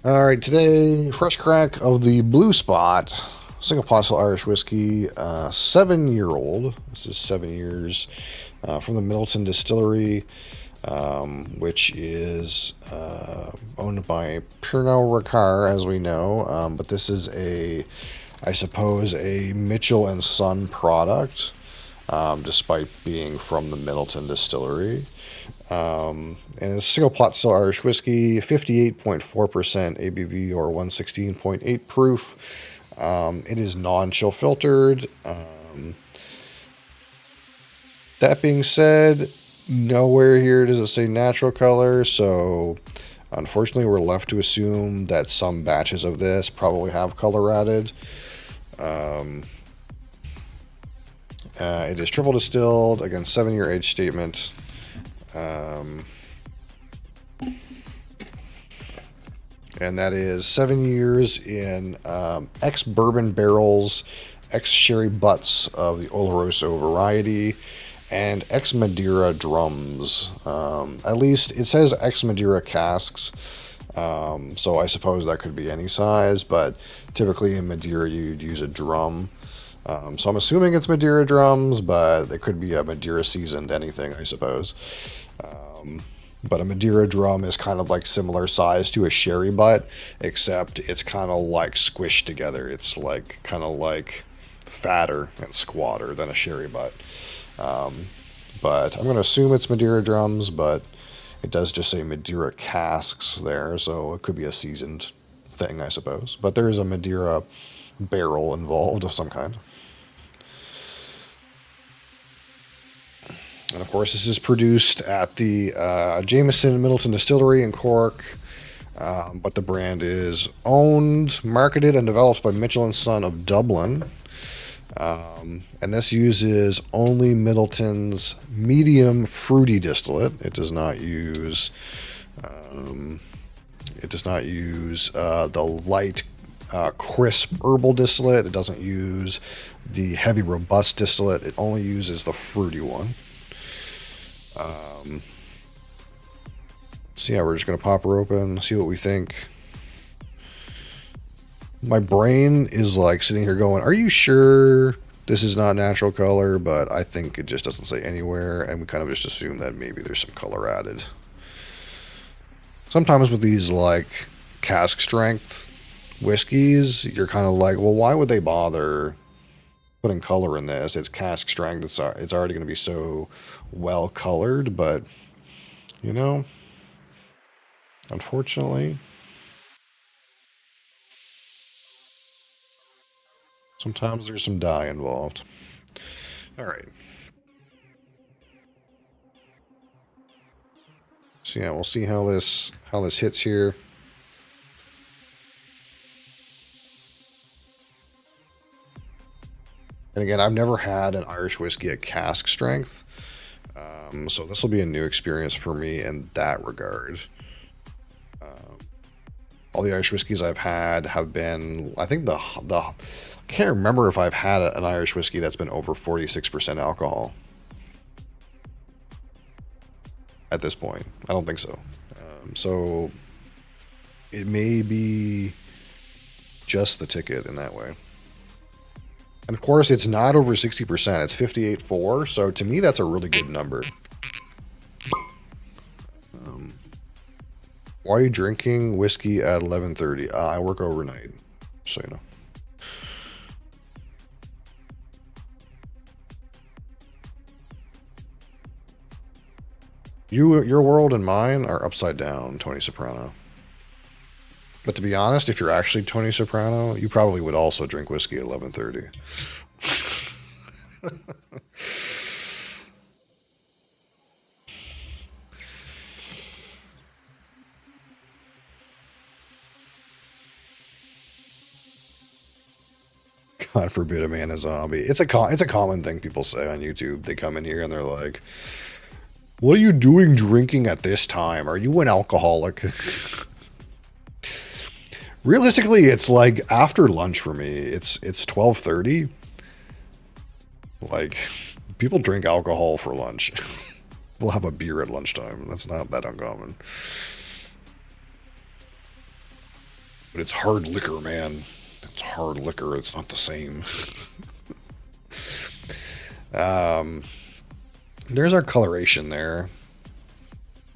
All right, today, fresh crack of the Blue Spot, single apostle Irish whiskey, 7-year-old. This is 7 years from the Middleton Distillery, which is owned by Pernod Ricard, as we know. But this is I suppose, a Mitchell and Son product, despite being from the Middleton Distillery. And it's single pot still Irish whiskey, 58.4% ABV or 116.8 proof. It is non-chill filtered. That being said, nowhere here does it say natural color, so unfortunately we're left to assume that some batches of this probably have color added. It is triple distilled, again, 7-year age statement. And that is 7 years in ex-bourbon barrels, ex-sherry butts of the Oloroso variety, and ex-Madeira drums. At least it says ex-Madeira casks, so I suppose that could be any size, but typically in Madeira you'd use a drum. So I'm assuming it's Madeira drums, but it could be a Madeira seasoned anything, I suppose. But a Madeira drum is kind of like similar size to a sherry butt, except it's kind of like squished together. It's like kind of like fatter and squatter than a sherry butt. But I'm going to assume it's Madeira drums, but it does just say Madeira casks there, so it could be a seasoned thing, I suppose. But there is a Madeira barrel involved of some kind. And of course, this is produced at the Jameson Middleton Distillery in Cork. But the brand is owned, marketed, and developed by Mitchell and Son of Dublin. And this uses only Middleton's medium fruity distillate. It does not use. The light, crisp herbal distillate. It doesn't use the heavy, robust distillate. It only uses the fruity one. So yeah, we're just going to pop her open, see what we think. My brain is like sitting here going, are you sure this is not natural color? But I think it just doesn't say anywhere, and we kind of just assume that maybe there's some color added. Sometimes with these like cask strength whiskeys, you're kind of like, well, why would they bother putting color in this? It's cask strength. It's already going to be so well colored, but you know, unfortunately, sometimes there's some dye involved. All right. So yeah, we'll see how this hits here. And again, I've never had an Irish whiskey at cask strength, so this will be a new experience for me in that regard. All the Irish whiskeys I've had have been, I think I can't remember if I've had an Irish whiskey that's been over 46% alcohol at this point. I don't think so. So it may be just the ticket in that way. And of course, it's not over 60%. It's 58.4. So to me, that's a really good number. Why are you drinking whiskey at 11:30? I work overnight, so you know. Your world and mine are upside down, Tony Soprano. But to be honest, if you're actually Tony Soprano, you probably would also drink whiskey at 11:30. God forbid a man a zombie. It's a common thing people say on YouTube. They come in here and they're like, "What are you doing drinking at this time? Are you an alcoholic?" Realistically, it's like after lunch for me. It's 12:30. Like, people drink alcohol for lunch. We'll have a beer at lunchtime. That's not that uncommon. But it's hard liquor, man. It's hard liquor. It's not the same. There's our coloration there.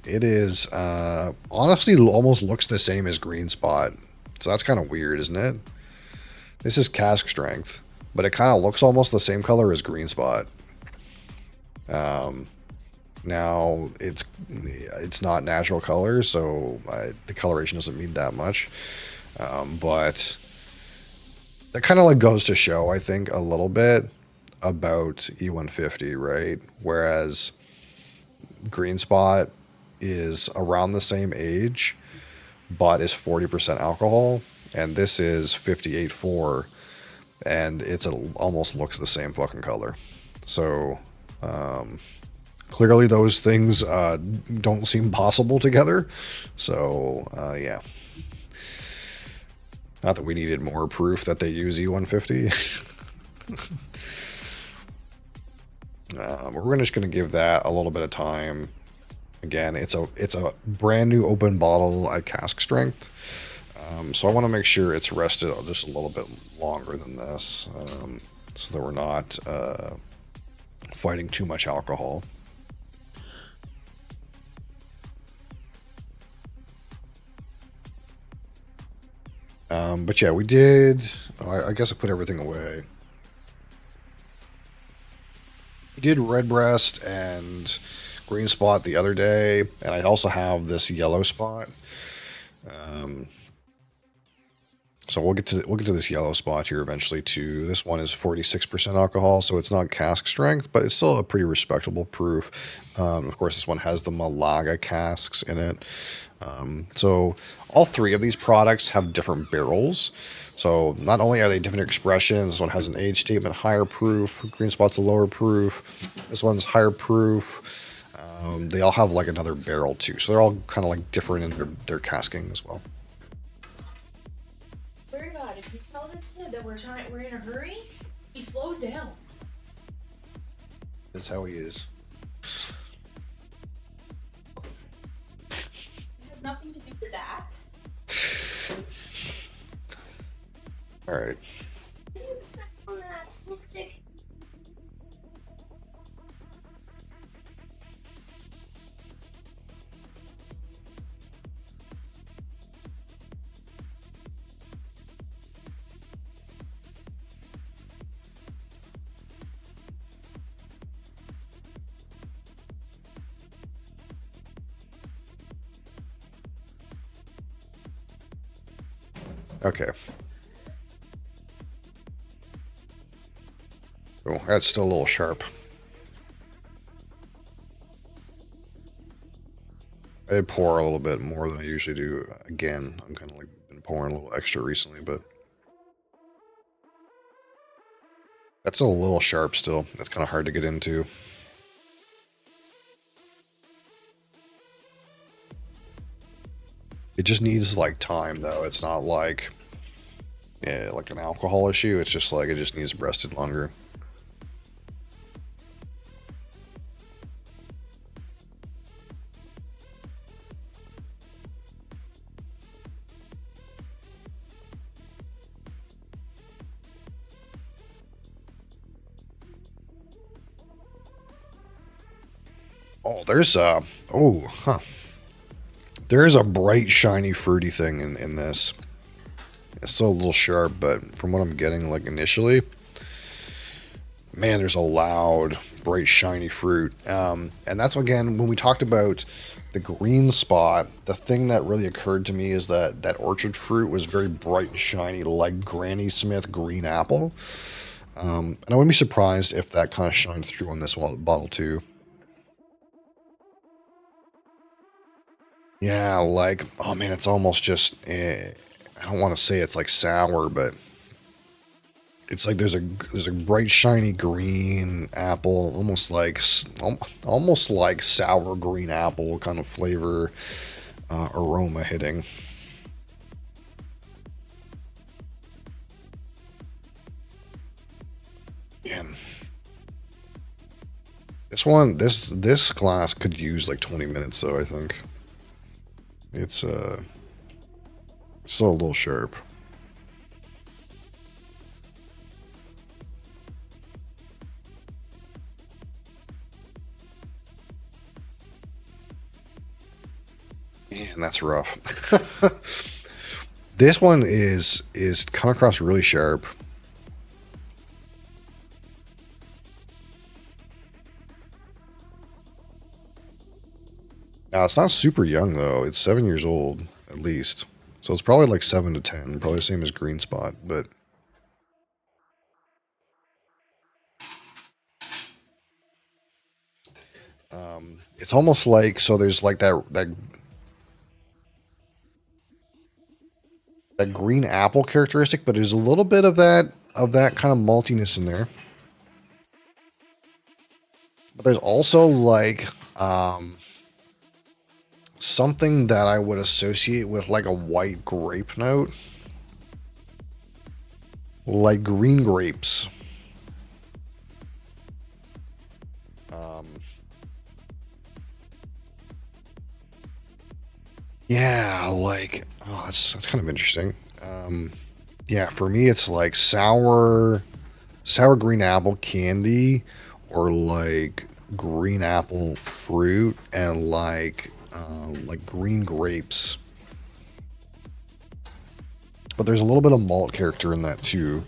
It is, honestly, almost looks the same as Green Spot. So that's kind of weird, isn't it? This is cask strength, but it kind of looks almost the same color as Green Spot. Now it's not natural color, so the coloration doesn't mean that much. But that kind of like goes to show, I think, a little bit about E150, right? Whereas Green Spot is around the same age, but is 40% alcohol, and this is 58.4, and it's almost looks the same fucking color. So clearly those things don't seem possible together. So yeah. Not that we needed more proof that they use E150. We're just going to give that a little bit of time. Again, it's a brand new open bottle at cask strength. So I want to make sure it's rested just a little bit longer than this, so that we're not fighting too much alcohol. But yeah, we did. I guess I put everything away. We did Redbreast and Green Spot the other day, and I also have this Yellow Spot. So we'll get to this Yellow Spot here eventually too. This one is 46% alcohol, so it's not cask strength, but it's still a pretty respectable proof. Of course, this one has the Malaga casks in it. So all three of these products have different barrels. So not only are they different expressions, this one has an age statement, higher proof. Green Spot's a lower proof. This one's higher proof. They all have like another barrel too, so they're all kind of like different in their casking as well. If you tell this kid that we're in a hurry, he slows down. That's how he is. It has nothing to do with that. All right. On that mystic. Okay. Oh, that's still a little sharp. I did pour a little bit more than I usually do. Again, I'm kind of like been pouring a little extra recently, but that's a little sharp still. That's kind of hard to get into. It just needs like time though. It's not like, yeah, like an alcohol issue. It's just like it just needs rested longer. Oh, there's There's a bright, shiny, fruity thing in this. It's still a little sharp, but from what I'm getting, like initially, man, there's a loud, bright, shiny fruit. And that's, again, when we talked about the Green Spot, the thing that really occurred to me is that orchard fruit was very bright and shiny, like Granny Smith green apple. And I wouldn't be surprised if that kind of shined through on this bottle too. Yeah, like, oh man, it's almost just, I don't want to say it's like sour, but it's like there's a bright shiny green apple, almost like sour green apple kind of flavor, aroma hitting. Man, this glass could use like 20 minutes though, I think. It's Still a little sharp. Man, that's rough. This one is come across really sharp. Now it's not super young though. It's 7 years old at least, so it's probably like 7 to 10, probably the same as Green Spot. But it's almost like so there's like that green apple characteristic, but there's a little bit of that kind of maltiness in there. But there's also like something that I would associate with like a white grape note, like green grapes. Um, yeah, like oh, that's kind of interesting. Yeah, for me, it's like sour green apple candy, or like green apple fruit, and like green grapes. But there's a little bit of malt character in that too.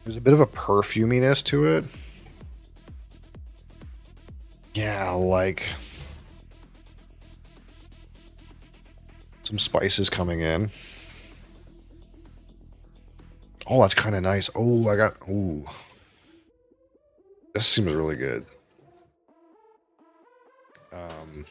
There's a bit of a perfuminess to it. Yeah, like some spices coming in. Oh, that's kind of nice. Oh, this seems really good. Um,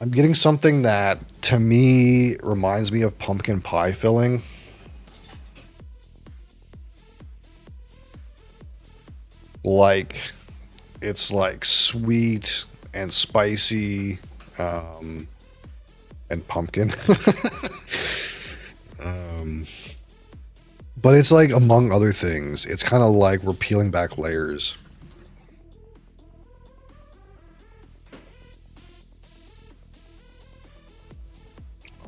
I'm getting something that to me reminds me of pumpkin pie filling. Like it's like sweet and spicy, um, and pumpkin. um, but it's like among other things, it's kind of like we're peeling back layers.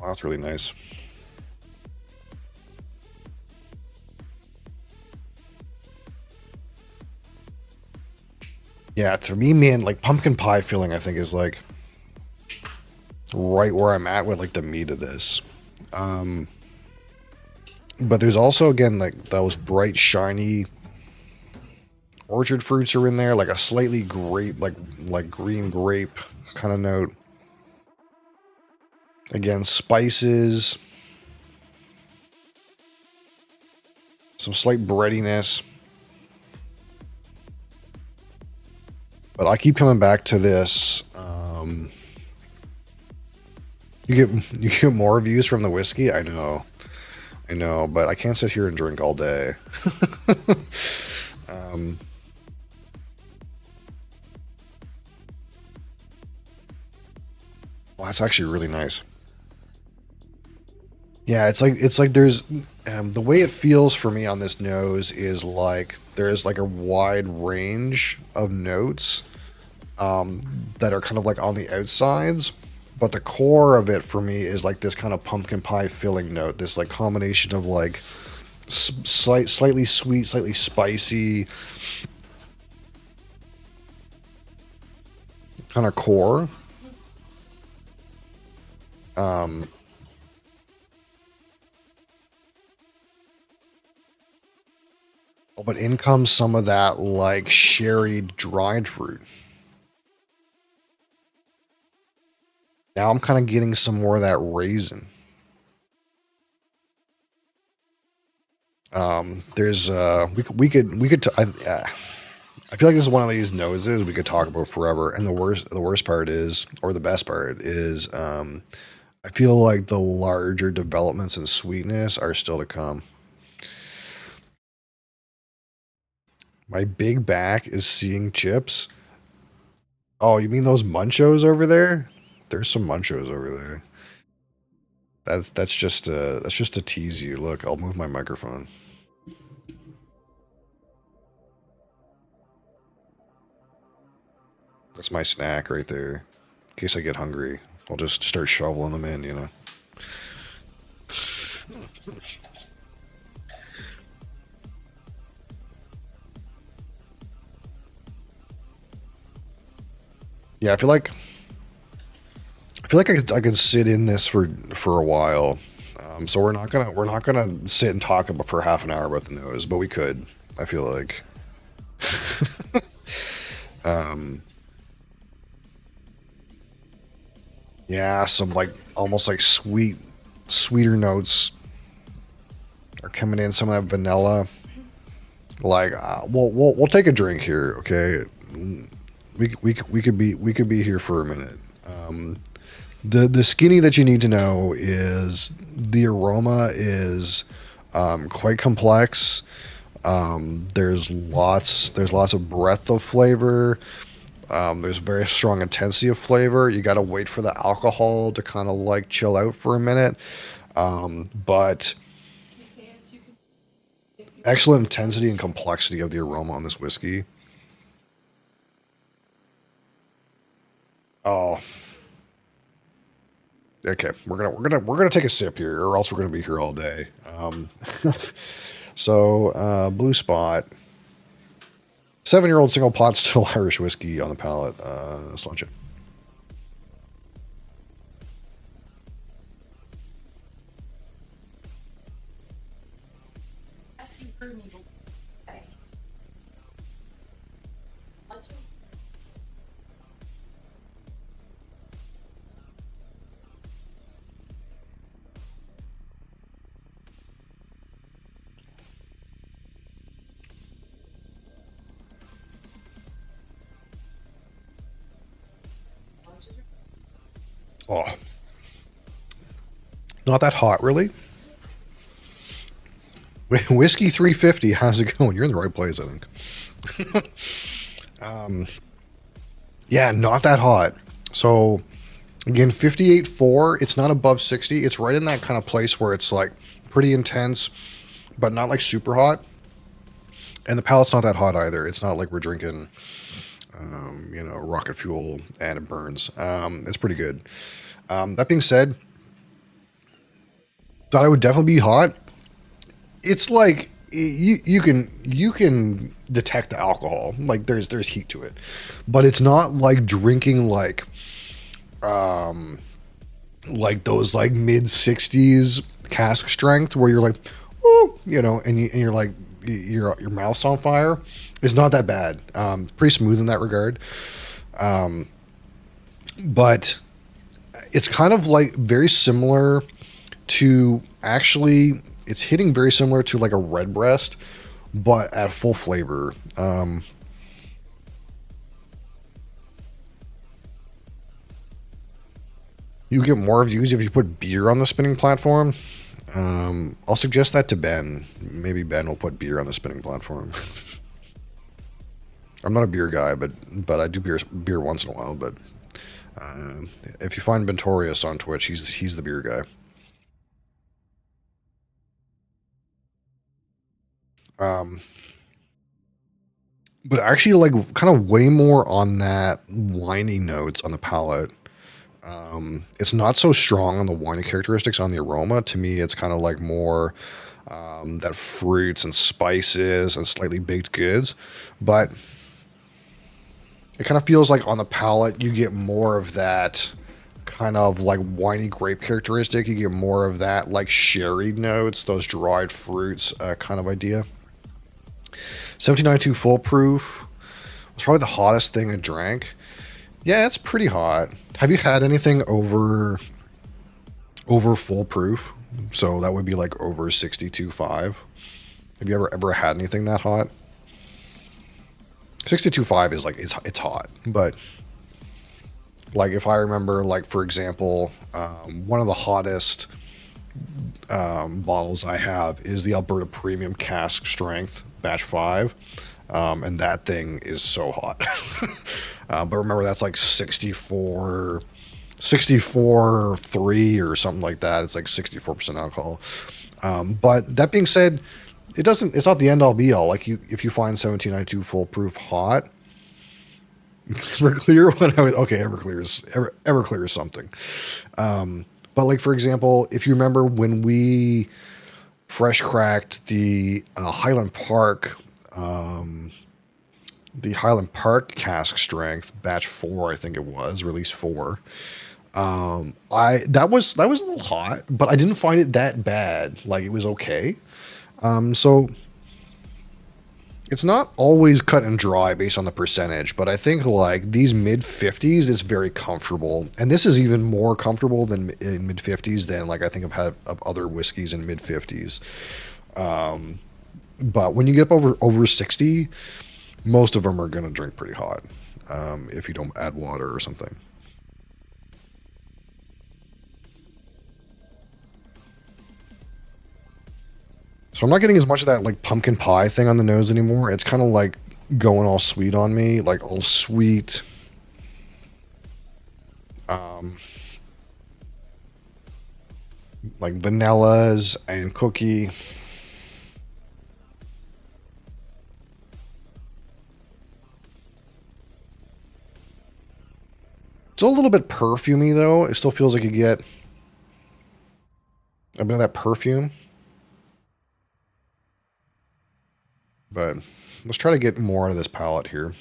Oh, that's really nice. Yeah, to me, man, like pumpkin pie filling, I think is like right where I'm at with like the meat of this. Um, but there's also again like those bright, shiny orchard fruits are in there, like a slightly grape, like green grape kind of note. Again, spices, some slight breadiness. But I keep coming back to this. You get more views from the whiskey. I know, but I can't sit here and drink all day. um, well, that's actually really nice. Yeah, it's like there's the way it feels for me on this nose is like there's like a wide range of notes um, that are kind of like on the outsides, but the core of it for me is like this kind of pumpkin pie filling note. This like combination of like slightly sweet, slightly spicy kind of core. Um, but in comes some of that like sherry dried fruit. Now I'm kind of getting some more of that raisin. There's we could I feel like this is one of these noses we could talk about forever. And the worst part is, or the best part is, I feel like the larger developments in sweetness are still to come. My big back is seeing chips. Oh, you mean those munchos over there? There's some munchos over there. that's just to tease you. Look, I'll move my microphone. That's my snack right there. In case I get hungry, I'll just start shoveling them in, you know. Yeah, I feel like I could sit in this for a while. So we're not gonna sit and talk about for half an hour about the nose, but we could. I feel like. Um, yeah, some like almost like sweeter notes are coming in. Some of that vanilla. Like, we'll take a drink here, okay? We could be here for a minute. Um, the skinny that you need to know is the aroma is quite complex. There's lots of breadth of flavor. There's very strong intensity of flavor. You got to wait for the alcohol to kind of like chill out for a minute. But Yes, you can. If you excellent intensity and complexity of the aroma on this whiskey. Oh, okay. We're gonna take a sip here, or else we're gonna be here all day. Blue Spot, 7-year-old single pot still Irish whiskey on the palate. Let's launch it. ask you heard me before. Okay. I'll just- I'll just- Oh, not that hot, really. Whiskey 350. How's it going? You're in the right place, I think. Yeah, not that hot. So again, 58.4. It's not above 60. It's right in that kind of place where it's like pretty intense, but not like super hot. And the palate's not that hot either. It's not like we're drinking, rocket fuel and it burns. It's pretty good. That being said, thought it would definitely be hot. It's like you can detect the alcohol. Like there's heat to it, but it's not like drinking like those like mid 60s cask strength where you're like, oh, and you're like your mouth's on fire. It's not that bad. Pretty smooth in that regard. But it's kind of like very similar to actually it's hitting very similar to like a redbreast, but at full flavor. You get more reviews if you put beer on the spinning platform. I'll suggest that to Ben. Maybe Ben will put beer on the spinning platform. I'm not a beer guy, but I do beer once in a while. But uh, if you find Ventorius on Twitch, he's the beer guy. Um, but actually, like kind of way more on that winey notes on the palate. It's not so strong on the winey characteristics on the aroma. To me, it's kind of like more that fruits and spices and slightly baked goods. But it kind of feels like on the palate, you get more of that kind of like winey grape characteristic. You get more of that like sherry notes, those dried fruits kind of idea. 1792 full proof was probably the hottest thing I drank. Yeah, it's pretty hot. Have you had anything over full proof? So that would be like over 62.5. Have you ever had anything that hot? 62.5 is like it's hot, but like if I remember, like for example, one of the hottest bottles I have is the Alberta Premium Cask Strength Batch 5. And that thing is so hot. But remember, that's like 64, 64.3 or something like that. It's like 64% alcohol. But that being said, it's not the end all be all. Like if you find 1792 full proof hot, Everclear, Everclear is something. But like, for example, if you remember when we fresh cracked the Highland Park cask strength batch 4, I think it was release 4. I that was a little hot, but I didn't find it that bad. Like, it was okay. So it's not always cut and dry based on the percentage, but I think like these mid 50s is very comfortable, and this is even more comfortable than in mid 50s than like I think I've had of other whiskeys in mid 50s. But when you get up over 60, most of them are gonna drink pretty hot, if you don't add water or something. So I'm not getting as much of that like pumpkin pie thing on the nose anymore. It's kind of like going all sweet on me, like all sweet. Um, like vanillas and cookie. Still a little bit perfumey though. It still feels like you get a bit of that perfume. But let's try to get more out of this palette here.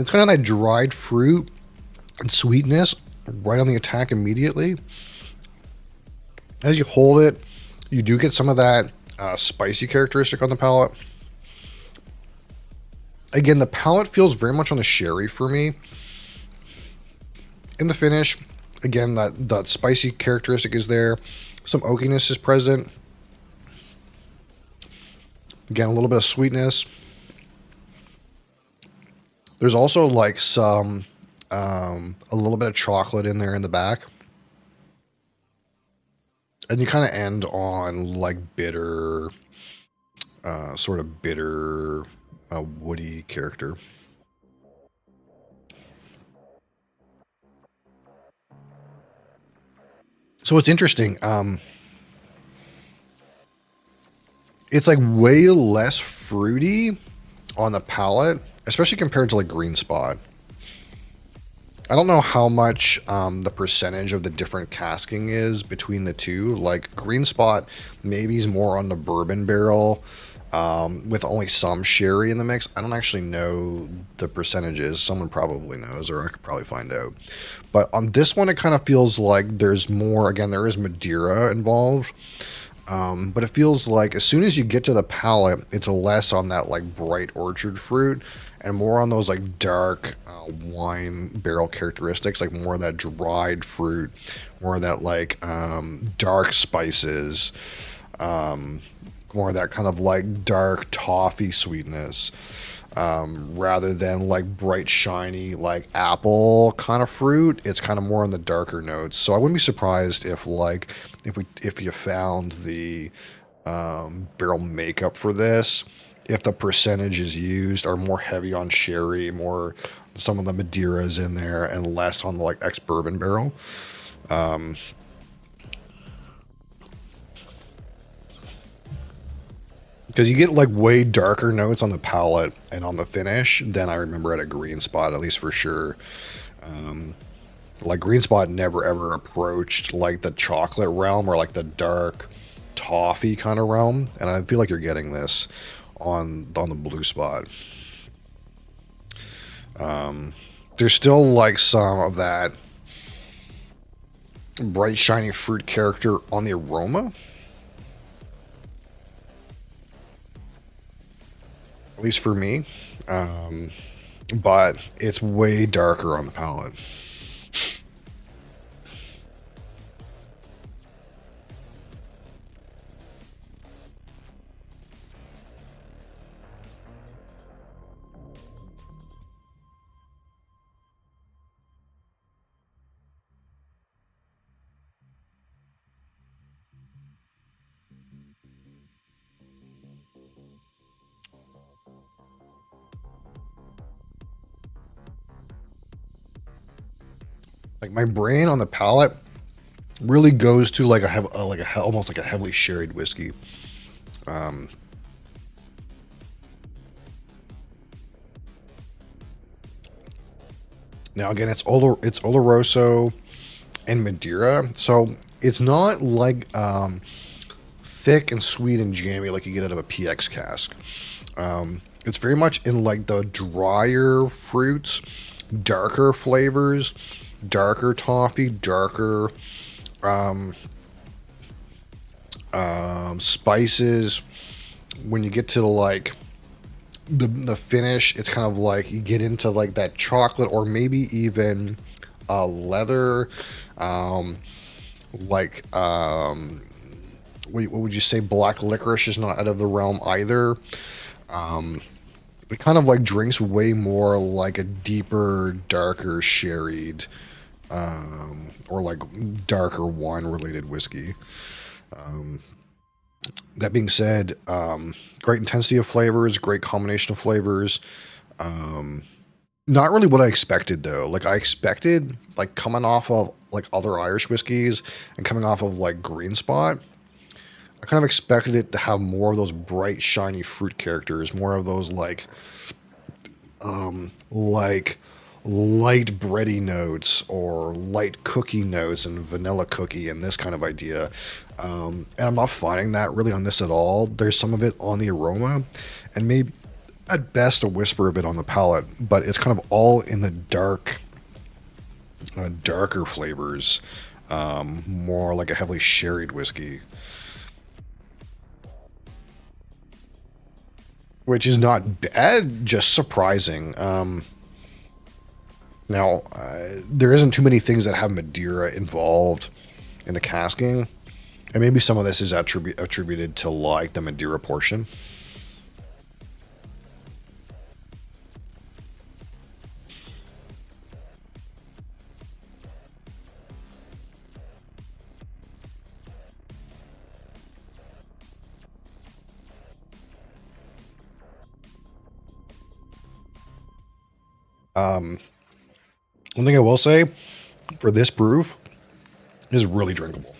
It's kind of that dried fruit and sweetness right on the attack immediately. As you hold it, you do get some of that spicy characteristic on the palate. Again, the palate feels very much on the sherry for me. In the finish, again, that spicy characteristic is there. Some oakiness is present. Again, a little bit of sweetness. There's also like a little bit of chocolate in there in the back. And you kind of end on like bitter, sort of bitter, woody character. So it's interesting. It's like way less fruity on the palate, especially compared to like Green Spot. I don't know how much the percentage of the different casking is between the two. Like Green Spot, maybe is more on the bourbon barrel, with only some sherry in the mix. I don't actually know the percentages. Someone probably knows, or I could probably find out. But on this one, it kind of feels like there's more. Again, there is Madeira involved. But it feels like as soon as you get to the palate, it's less on that like bright orchard fruit and more on those like dark wine barrel characteristics, like more of that dried fruit, more of that like dark spices, more of that kind of like dark toffee sweetness, rather than like bright shiny like apple kind of fruit. It's kind of more on the darker notes. So I wouldn't be surprised if like if you found the barrel makeup for this, if the percentages used are more heavy on sherry, more some of the Madeiras in there, and less on the like ex bourbon barrel. Because you get like way darker notes on the palate and on the finish than I remember at a Green Spot, at least for sure. Like Green Spot never ever approached like the chocolate realm or like the dark toffee kind of realm, and I feel like you're getting this on the Blue Spot. There's still like some of that bright shiny fruit character on the aroma, at least for me. But it's way darker on the palate. Like my brain on the palate really goes to like almost like a heavily sherried whiskey. Um, Now again, it's Oloroso and Madeira, so it's not like thick and sweet and jammy like you get out of a PX cask. It's very much in like the drier fruits, darker flavors, darker toffee, darker spices. When you get to like the finish, it's kind of like you get into like that chocolate or maybe even leather, um, like what would you say? Black licorice is not out of the realm either. It kind of like drinks way more like a deeper, darker sherried, or like darker wine related whiskey. That being said, great intensity of flavors, great combination of flavors. Not really what I expected though. Like I expected, like coming off of like other Irish whiskeys and coming off of like Green Spot, I kind of expected it to have more of those bright, shiny fruit characters, more of those like light bready notes or light cookie notes and vanilla cookie and this kind of idea. And I'm not finding that really on this at all. There's some of it on the aroma, and maybe at best a whisper of it on the palate, but it's kind of all in the darker flavors, more like a heavily sherried whiskey, which is not bad, just surprising. Now, there isn't too many things that have Madeira involved in the casking, and maybe some of this is attributed to like the Madeira portion. One thing I will say for this proof is really drinkable.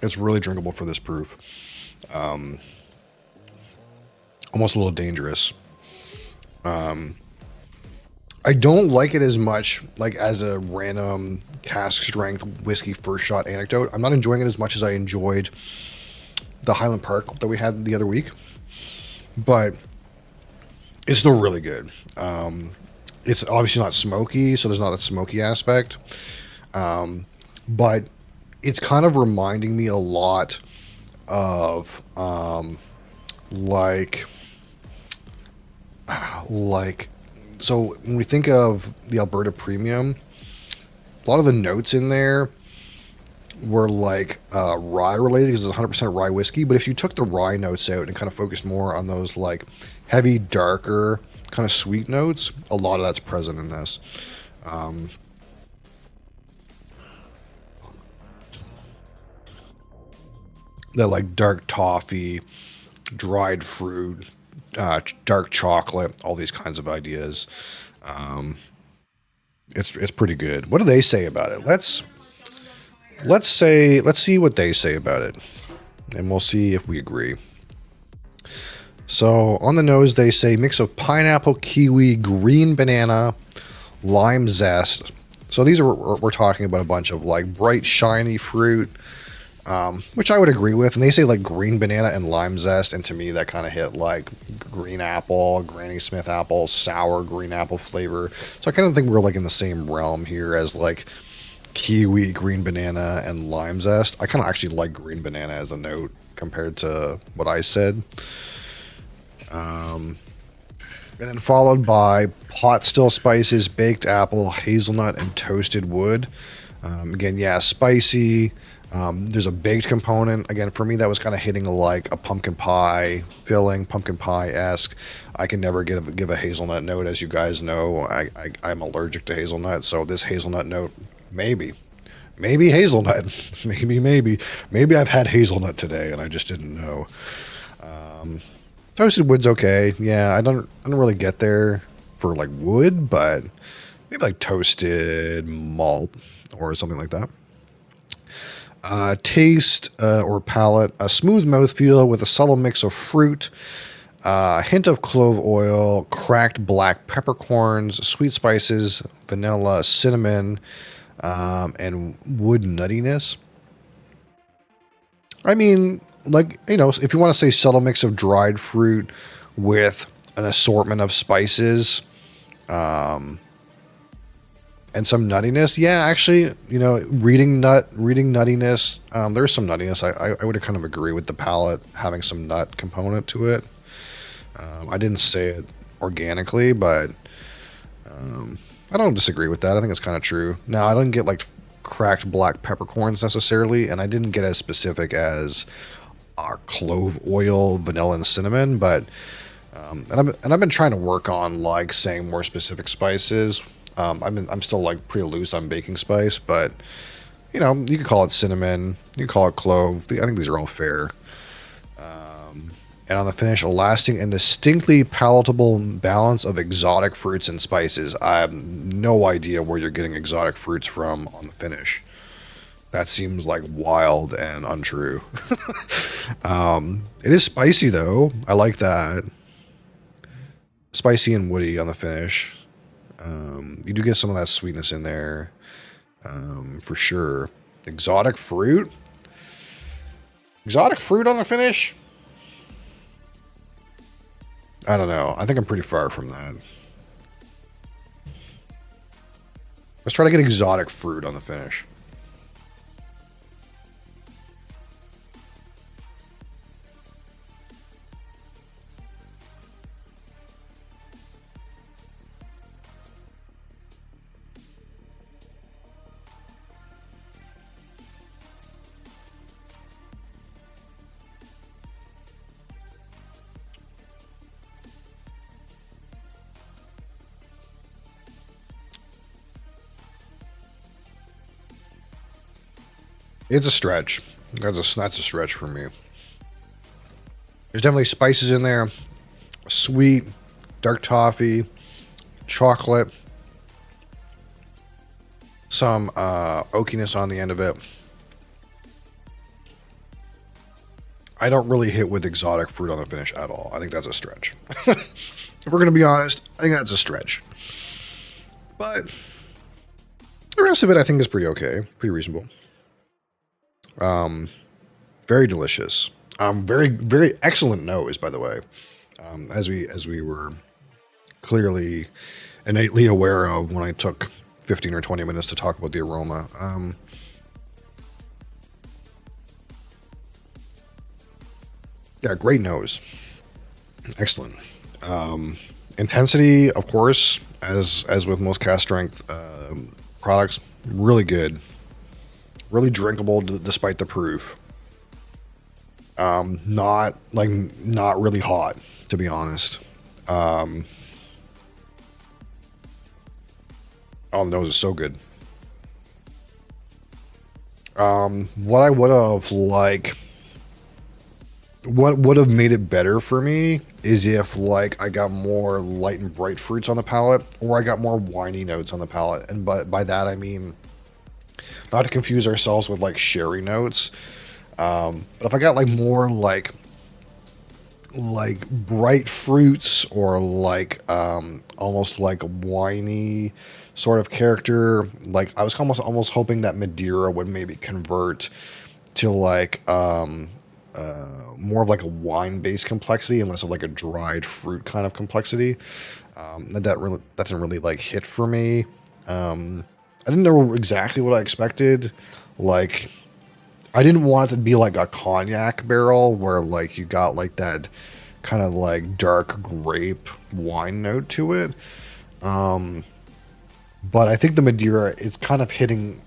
It's really drinkable for this proof. Almost a little dangerous. I don't like it as much like as a random cask strength whiskey first shot anecdote. I'm not enjoying it as much as I enjoyed the Highland Park that we had the other week, but it's still really good. It's obviously not smoky, so there's not that smoky aspect. But it's kind of reminding me a lot of like like so when we think of the Alberta Premium, a lot of the notes in there were like rye related because it's 100% rye whiskey. But if you took the rye notes out and kind of focused more on those like heavy, darker, kind of sweet notes, a lot of that's present in this. That like dark toffee, dried fruit, dark chocolate, all these kinds of ideas. Um, it's pretty good. What do they say about it? Let's see what they say about it, and we'll see if we agree. So on the nose, they say mix of pineapple, kiwi, green banana, lime zest. So these are we're talking about a bunch of like bright, shiny fruit, which I would agree with. And they say like green banana and lime zest, and to me that kind of hit like green apple, Granny Smith apple, sour green apple flavor. So I kind of think we're like in the same realm here as like kiwi, green banana, and lime zest. I kind of actually like green banana as a note compared to what I said. And then followed by pot still spices, baked apple, hazelnut, and toasted wood. Again, yeah, spicy. There's a baked component. Again, for me, that was kind of hitting like a pumpkin pie filling, pumpkin pie-esque. I can never give a hazelnut note, as you guys know. I'm allergic to hazelnut, so this hazelnut note, maybe. Maybe hazelnut. Maybe I've had hazelnut today and I just didn't know. Toasted wood's okay. Yeah, I don't really get there for like wood, but maybe like toasted malt or something like that. Taste or palate: a smooth mouthfeel with a subtle mix of fruit, a hint of clove oil, cracked black peppercorns, sweet spices, vanilla, cinnamon, and wood nuttiness. I mean, like, if you want to say subtle mix of dried fruit with an assortment of spices and some nuttiness, yeah, actually, reading nuttiness, there's some nuttiness. I would kind of agree with the palate having some nut component to it. I didn't say it organically, but I don't disagree with that. I think it's kind of true. Now, I didn't get like cracked black peppercorns necessarily, and I didn't get as specific as clove oil, vanilla, and cinnamon. But and I've been trying to work on like saying more specific spices. I'm still like pretty loose on baking spice, but you could call it cinnamon, you can call it clove. I think these are all fair. And on the finish, a lasting and distinctly palatable balance of exotic fruits and spices. I have no idea where you're getting exotic fruits from on the finish. That seems like wild and untrue. It is spicy though. I like that. Spicy and woody on the finish. You do get some of that sweetness in there, for sure. Exotic fruit? Exotic fruit on the finish? I don't know. I think I'm pretty far from that. Let's try to get exotic fruit on the finish. It's a stretch. That's a stretch for me. There's definitely spices in there. Sweet, dark toffee, chocolate, some oakiness on the end of it. I don't really hit with exotic fruit on the finish at all. I think that's a stretch. If we're going to be honest, I think that's a stretch. But the rest of it I think is pretty okay. Pretty reasonable. Very delicious. Very, very excellent nose, by the way. As we were clearly innately aware of when I took 15 or 20 minutes to talk about the aroma. Yeah, great nose. Excellent. Intensity, of course, as with most cast strength products, really good. Really drinkable despite the proof. Not really hot, to be honest. Oh, the nose is so good. What I would have what would have made it better for me is if like I got more light and bright fruits on the palate, or I got more winey notes on the palate. And by that I mean, not to confuse ourselves with like sherry notes, but if I got like more like bright fruits, or like almost like a winey sort of character, like I was almost hoping that Madeira would maybe convert to like more of like a wine-based complexity and less of like a dried fruit kind of complexity. That didn't really like hit for me. I didn't know exactly what I expected. Like, I didn't want it to be like a cognac barrel where like you got like that kind of like dark grape wine note to it. But I think the Madeira is kind of hitting,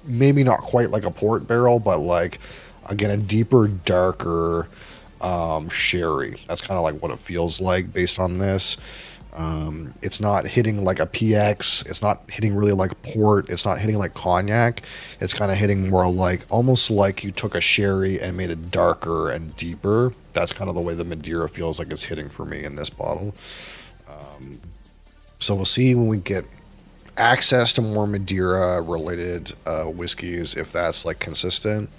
maybe not quite like a port barrel, but like, again, a deeper, darker sherry. That's kind of like what it feels like based on this. It's not hitting like a PX. It's not hitting really like port. It's not hitting like cognac. It's kind of hitting more like almost like you took a sherry and made it darker and deeper. That's kind of the way the Madeira feels like it's hitting for me in this bottle. So we'll see when we get access to more Madeira related whiskeys if that's like consistent.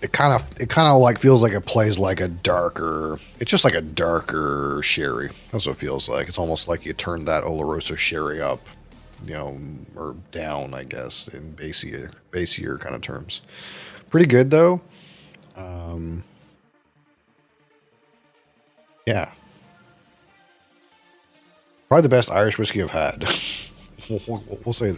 It kind of like feels like it plays like a darker. It's just like a darker sherry. That's what it feels like. It's almost like you turned that Oloroso sherry up, or down, I guess, in basier kind of terms. Pretty good though. Um, yeah, probably the best Irish whiskey I've had. We'll say